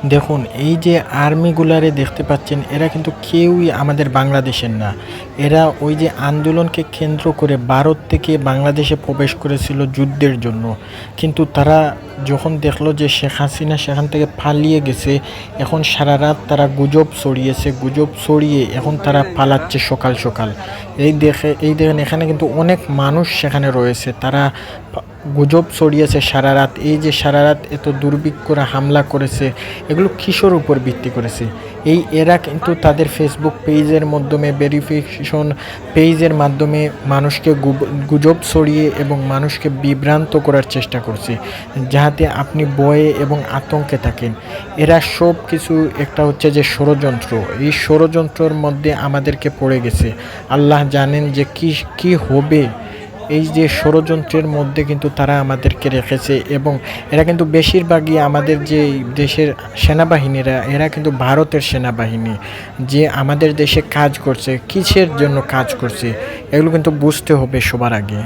দেখুন, এই যে আর্মিগুলারে দেখতে পাচ্ছেন, এরা কিন্তু কেউই আমাদের বাংলাদেশের না। এরা ওই যে আন্দোলনকে কেন্দ্র করে ভারত থেকে বাংলাদেশে প্রবেশ করেছিল যুদ্ধের জন্য। কিন্তু তারা যখন দেখলো যে শেখ হাসিনা সেখান থেকে পালিয়ে গেছে, এখন সারারাত তারা গুজব ছড়িয়েছে। গুজব ছড়িয়ে এখন তারা পালাচ্ছে সকাল সকাল। এই দেখেন, এখানে কিন্তু অনেক মানুষ সেখানে রয়েছে। তারা গুজব ছড়িয়েছে সারারাত। এই যে সারারাত এত দুর্বৃক্ষরা হামলা করেছে, এগুলো কিসের উপর ভিত্তি করেছে? এরা কিন্তু তাদের ফেসবুক পেজের মাধ্যমে, ভেরিফিকেশন পেজের মাধ্যমে মানুষকে গুজব ছড়িয়ে এবং মানুষকে বিভ্রান্ত করার চেষ্টা করছে, যাতে আপনি ভয়ে এবং আতঙ্কে থাকেন। এরা সব কিছু একটা হচ্ছে যে ষড়যন্ত্র। এই ষড়যন্ত্রের মধ্যে আমাদেরকে পড়ে গেছে। আল্লাহ জানেন যে কি হবে। এই যে ষড়যন্ত্রের মধ্যে কিন্তু তারা আমাদেরকে রেখেছে, এবং এরা কিন্তু বেশিরভাগই আমাদের যে দেশের সেনাবাহিনীরা, এরা কিন্তু ভারতের সেনাবাহিনী যে আমাদের দেশে কাজ করছে। কিসের জন্য কাজ করছে এগুলো কিন্তু বুঝতে হবে সবার আগে।